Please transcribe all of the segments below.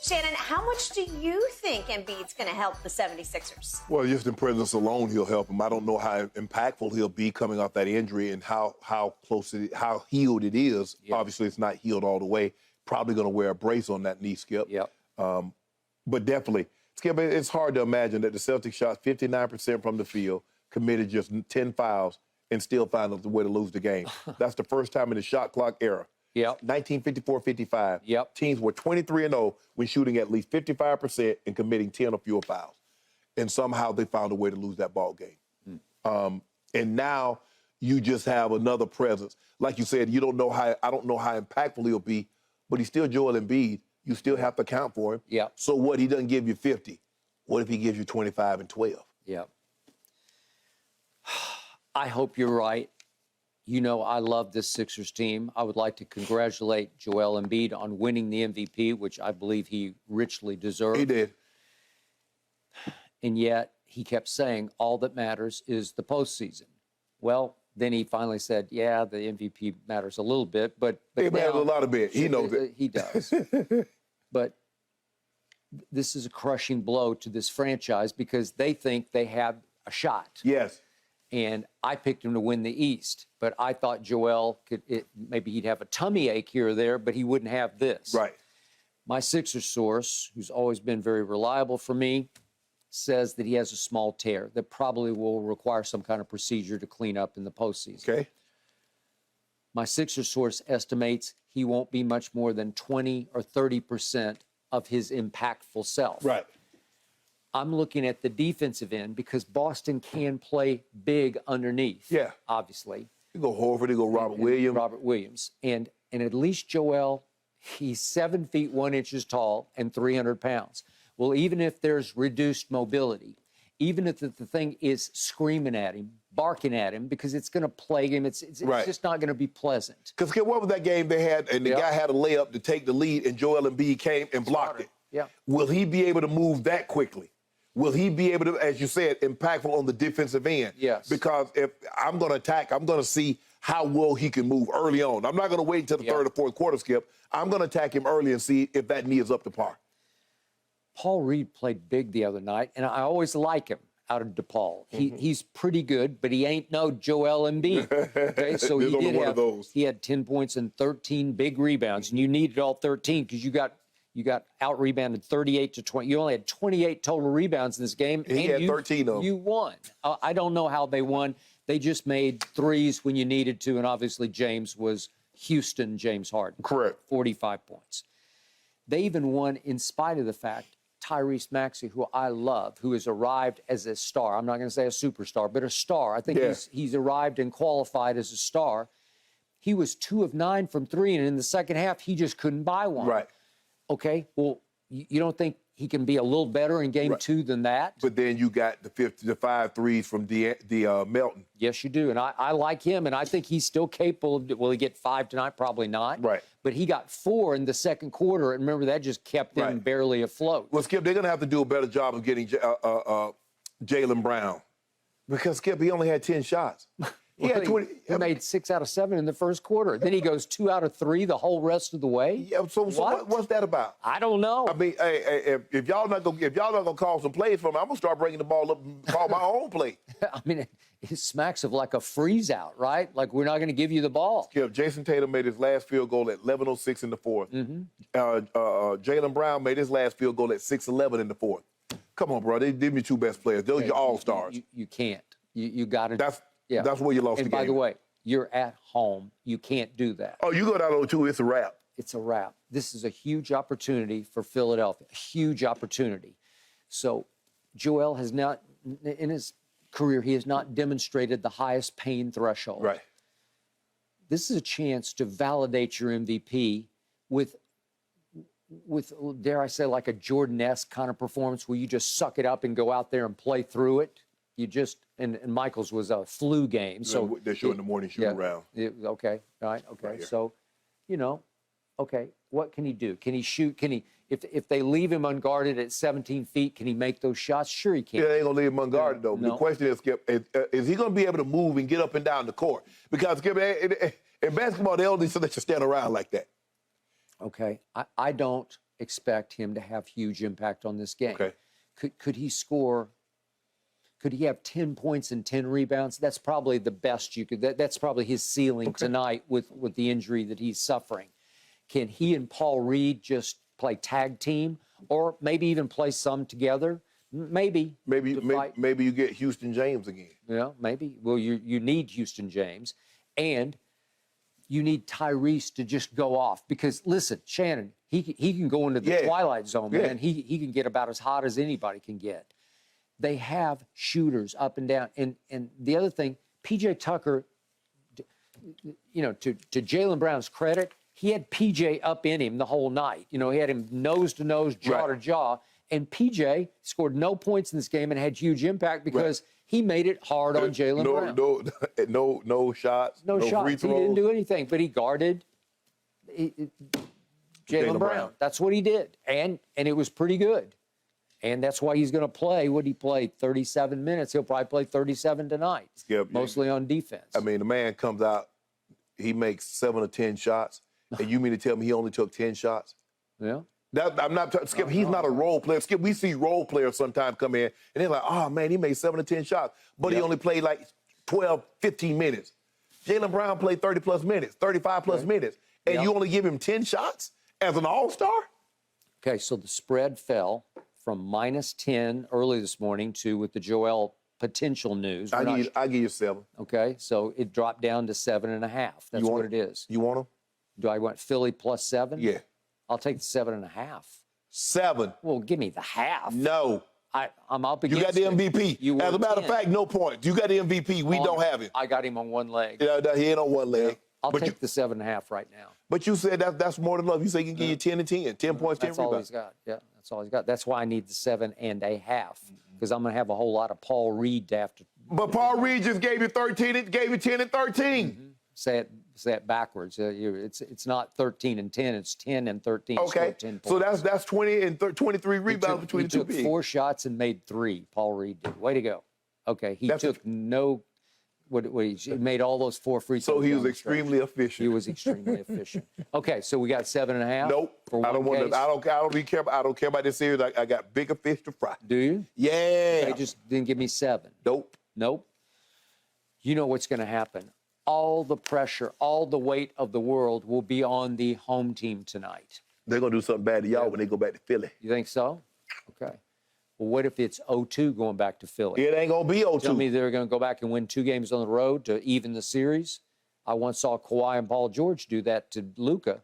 Shannon, how much do you think Embiid's going to help the 76ers? Well, just in presence alone, he'll help him. I don't know how impactful he'll be coming off that injury and how how healed it is. Yep. Obviously, it's not healed all the way. Probably going to wear a brace on that knee, Skip. Yep. But definitely, Skip, it's hard to imagine that the Celtics shot 59% from the field, committed just 10 fouls, and still find a way to lose the game. That's the first time in the shot clock era. Yep. 1954-55. Yep. Teams were 23-0 when shooting at least 55% and committing 10 or fewer fouls. And somehow they found a way to lose that ball game. And now you just have another presence. Like you said, I don't know how impactful he'll be, but he's still Joel Embiid. You still have to account for him. Yep. So what, he doesn't give you 50. What if he gives you 25 and 12? Yep. I hope you're right. You know, I love this Sixers team. I would like to congratulate Joel Embiid on winning the MVP, which I believe he richly deserved. He did. And yet he kept saying all that matters is the postseason. Well, then he finally said, yeah, the MVP matters a little bit, but it matters a lot of bit. He knows it. He does. But this is a crushing blow to this franchise because they think they have a shot. Yes. And I picked him to win the East, but I thought Joel maybe he'd have a tummy ache here or there, but he wouldn't have this. Right. My Sixers source, who's always been very reliable for me, says that he has a small tear that probably will require some kind of procedure to clean up in the postseason. Okay. My Sixers source estimates he won't be much more than 20 or 30% of his impactful self. Right. I'm looking at the defensive end because Boston can play big underneath. Yeah. Obviously. You go Horford, you go Robert Williams. And at least Joel, he's 7 feet 1 inches tall and 300 pounds. Well, even if there's reduced mobility, even if the thing is screaming at him, barking at him, because it's going to plague him, it's just not going to be pleasant. Because what was that game they had, and the guy had a layup to take the lead, and Joel Embiid came and blocked it. Yeah. Will he be able to move that quickly? Will he be able to, as you said, impactful on the defensive end? Yes. Because if I'm going to attack, I'm going to see how well he can move early on. I'm not going to wait until the third or fourth quarter, Skip. I'm going to attack him early and see if that knee is up to par. Paul Reed played big the other night, and I always like him out of DePaul. He's pretty good, but he ain't no Joel Embiid. Okay, so he had 10 points and 13 big rebounds, and you needed all 13 because you got out-rebounded 38 to 20. You only had 28 total rebounds in this game. And he had 13 of them. You won. I don't know how they won. They just made threes when you needed to, and obviously James was James Harden. Correct. 45 points. They even won in spite of the fact Tyrese Maxey, who I love, who has arrived as a star. I'm not going to say a superstar, but a star. I think he's arrived and qualified as a star. He was 2 of 9 from 3, and in the second half, he just couldn't buy one. Right. Okay, well, you don't think he can be a little better in game 2 than that? But then you got the 5 threes from Melton. Yes, you do. And I like him, and I think he's still capable of, will he get 5 tonight? Probably not. Right. But he got 4 in the second quarter, and remember, that just kept him barely afloat. Well, Skip, they're going to have to do a better job of getting Jaylen Brown. Because, Skip, he only had 10 shots. He had 20. He made 6 out of 7 in the first quarter. Then he goes 2 out of 3 the whole rest of the way. Yeah. So what's that about? I don't know. I mean, if y'all not gonna call some plays for me, I'm gonna start bringing the ball up and call my own play. I mean, it smacks of like a freeze out, right? Like we're not going to give you the ball. Skip, Jason Tatum made his last field goal at 11:06 in the fourth. Jaylen Brown made his last field goal at 6:11 in the fourth. Come on, bro. They did me 2 best players. Those are your all-stars. You can't. You got to. That's where you lost the game. And by the way, you're at home. You can't do that. Oh, you go down 0-2, it's a wrap. It's a wrap. This is a huge opportunity for Philadelphia, a huge opportunity. So Joel has not, in his career, he has not demonstrated the highest pain threshold. Right. This is a chance to validate your MVP with, dare I say, like a Jordan-esque kind of performance where you just suck it up and go out there and play through it. You just, and Michael's was a flu game. So they're showing the morning shoot around. Okay, all right, okay. Right, so, okay, what can he do? Can he shoot? Can he, if they leave him unguarded at 17 feet, can he make those shots? Sure he can. Yeah, they ain't gonna leave him unguarded though. No. The question is, Skip, is he gonna be able to move and get up and down the court? Because, Skip, in basketball, they only so they should stand around like that. Okay, I don't expect him to have huge impact on this game. Okay. Could he score? Could he have 10 points and 10 rebounds? That's probably the best you could. That's probably his ceiling tonight with the injury that he's suffering. Can he and Paul Reed just play tag team, or maybe even play some together? Maybe you get Houston James again. Yeah, maybe. Well, you need Houston James, and you need Tyrese to just go off, because listen, Shannon, he can go into the twilight zone, man. He can get about as hot as anybody can get. They have shooters up and down, and the other thing, PJ Tucker, you know, to Jaylen Brown's credit, he had PJ up in him the whole night. You know, he had him nose to nose, jaw to jaw. And PJ scored no points in this game and had huge impact because he made it hard on Jaylen Brown. No shots. No shots. Free throws. He didn't do anything, but he guarded Jaylen Brown. That's what he did. And it was pretty good. And that's why he's going to play. What he played 37 minutes. He'll probably play 37 tonight, mostly on defense. I mean, the man comes out, he makes 7 or 10 shots, and you mean to tell me he only took 10 shots? Yeah. I'm not, Skip, he's not a role player. Skip, we see role players sometimes come in, and they're like, oh, man, he made 7 or 10 shots, but he only played like 12, 15 minutes. Jaylen Brown played 30-plus minutes, 35-plus minutes, and you only give him 10 shots as an all-star? Okay, so the spread fell from -10 early this morning to, with the Joel potential news. I give you 7. Okay, so it dropped down to 7.5. That's what it is. You want him? Do I want Philly +7? Yeah. I'll take the 7.5. 7. Well, give me the half. No. I'm up against You got the MVP. As a matter of fact, no points. You got the MVP. We don't have him. I got him on one leg. Yeah, he ain't on one leg. I'll take the 7.5 right now. But you said that's more than enough. You say he can give you 10 and 10. 10 points, 10 rebounds. That's all he's got. Yeah, that's all he's got. That's why I need the 7.5, because I'm going to have a whole lot of Paul Reed to have to. But Paul Reed just gave you 13. It gave you 10 and 13. Say it backwards. It's not 13 and 10. It's 10 and 13. Okay. 10 so that's 20 and 23 rebounds between the two bigs. He took 4 shots and made 3. Paul Reed did. Way to go. Okay. He took no. He made all those 4 free throws. So he was extremely efficient. He was extremely efficient. Okay, so we got 7.5. Nope. I don't want to. I don't really care. I don't care about this series. I got bigger fish to fry. Do you? Yeah. They just didn't give me 7. Nope. You know what's going to happen? All the pressure, all the weight of the world will be on the home team tonight. They're going to do something bad to y'all when they go back to Philly. You think so? Okay. Well, what if it's 0-2 going back to Philly? It ain't going to be 0-2. Tell me they're going to go back and win 2 games on the road to even the series? I once saw Kawhi and Paul George do that to Luka,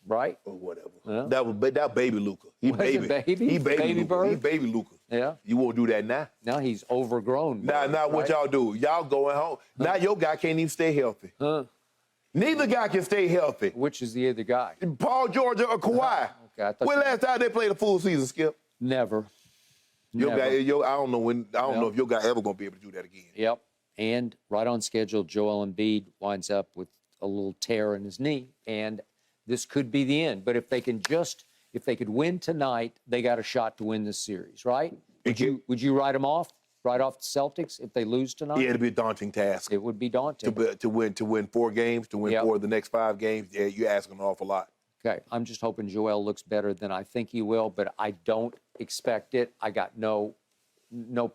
right? Or whatever. Yeah. That baby Luka. He baby Luka. He baby Luka. Yeah. You won't do that now. Now he's overgrown. Now what y'all do? Y'all going home. Now your guy can't even stay healthy. Neither guy can stay healthy. Which is the other guy? Paul George or Kawhi. Okay, when last time they played a full season, Skip? Never. Your guy, I don't know if your guy ever gonna be able to do that again. Yep. And right on schedule, Joel Embiid winds up with a little tear in his knee, and this could be the end. But if they could win tonight, they got a shot to win this series, right? Would you write them off? Write off the Celtics if they lose tonight? Yeah, it'd be a daunting task. It would be daunting. To win 4 games, to win 4 of the next 5 games. Yeah, you're asking an awful lot. Okay, I'm just hoping Joel looks better than I think he will, but I don't expect it. I got no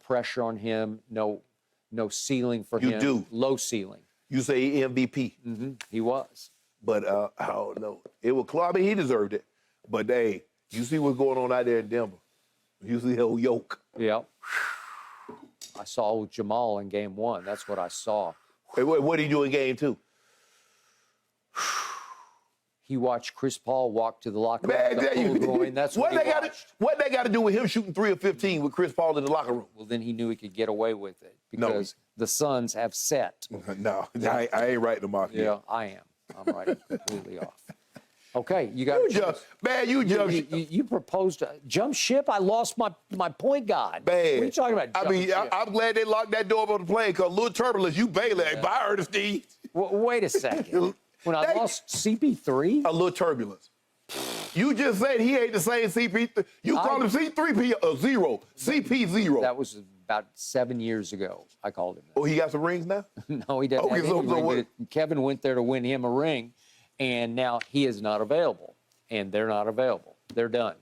pressure on him, no ceiling for him. You do. Low ceiling. You say MVP. Mm-hmm. He was. But I don't know. It was close. I mean, he deserved it. But hey, you see what's going on out there in Denver. You see the old yoke. Yeah. I saw old Jamal in game 1. That's what I saw. Hey, what did he do in game 2? He watched Chris Paul walk to the locker room. That's what he watched. What they got to do with him shooting 3 of 15 with Chris Paul in the locker room? Well, then he knew he could get away with it because the Suns have set. No, I ain't writing them off. Yeah, I am. I'm writing completely off. Okay, you got you proposed a jump ship. I lost my point guard. Man. What are you talking about? I'm glad they locked that door on the plane because a little turbulence. You Bayless. Yeah. Bye, Ernest Steve. Wait a second. When I lost CP3? A little turbulence. You just said he ain't the same CP3. You called him C3P 0. CP 0. That was about 7 years ago. I called him that. Oh, he got some rings now? No, he doesn't have any ring, but Kevin went there to win him a ring, and now he is not available, and they're not available. They're done.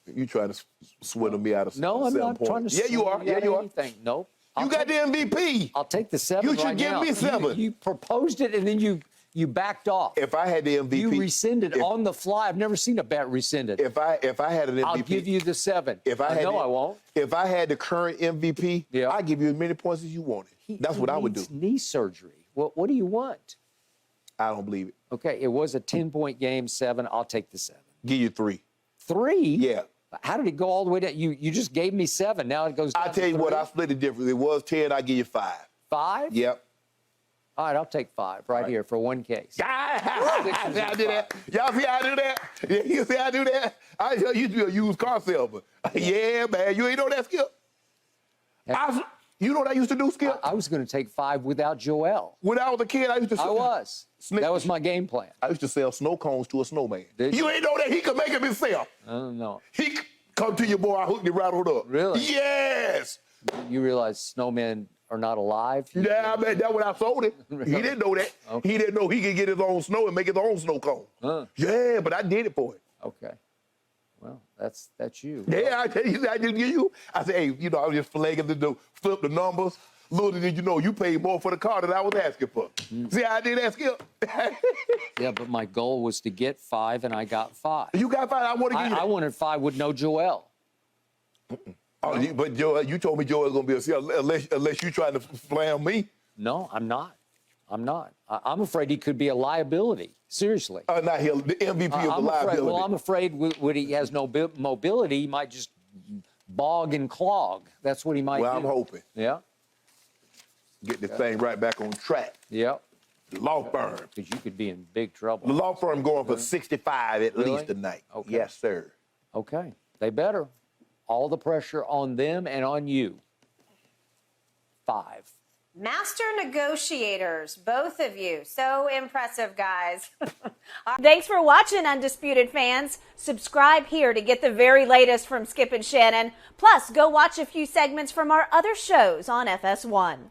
You trying to swindle me out of No, I'm 7 not points. trying to. Yeah, you are. Yeah, you are. Anything. Nope. You got the MVP. I'll take the 7. You should right give now. me 7. You proposed it and then you backed off. If I had the MVP, you rescinded on the fly. I've never seen a bet rescinded. If I had an MVP, I'll give you the 7. I won't. If I had the current MVP, Yeah. I'd give you as many points as you wanted. That's what I would do. Knee surgery. What do you want? I don't believe it. Okay, it was a 10-point game. 7. I'll take the 7. Give you 3. 3? Yeah. How did it go all the way down? You just gave me 7. Now it goes down I tell you what, I split it differently. It was 10. I give you 5. 5? Yep. All right, I'll take 5 right here for one case. See how I do that? Y'all see how I do that? Yeah, you see how I do that? I tell you to be a used car salesman. Yeah, man. You ain't know that, Skip? You know what I used to do, Skip? I was going to take 5 without Joel. When I was a kid, I used to I was. That was my game plan. I used to sell snow cones to a snowman. Did you ain't know that he could make them himself. I don't know. He come to your boy, I hooked him right on up. Really? Yes. You realize snowmen are not alive? Yeah, man, that's when I sold it. Really? He didn't know that. Okay. He didn't know he could get his own snow and make his own snow cone. Yeah, but I did it for him. Okay. Well, that's you. Yeah, I tell you, I didn't give you. I said, hey, you know, I was just flagging to flip the numbers. Little did you know, you paid more for the car than I was asking for. See how I did that, Skip? Yeah, but my goal was to get 5, and I got 5. You got 5. I want to give you I wanted 5 with no Joel. Oh, but Joel, you told me Joel's going to be a seal unless you trying to flam me. No, I'm not. I'm afraid he could be a liability. Seriously. Not here, the MVP of the liability. Well, I'm afraid when he has no mobility, he might just bog and clog. That's what he might do. Well, I'm hoping. Yeah. Get this thing right back on track. Yep. The law firm. Because you could be in big trouble. The law firm going for 65 at Really? least tonight. Okay. Yes, sir. Okay. They better. All the pressure on them and on you. 5. Master negotiators, both of you. So impressive, guys. Thanks for watching, Undisputed fans. Subscribe here to get the very latest from Skip and Shannon. Plus, go watch a few segments from our other shows on FS1.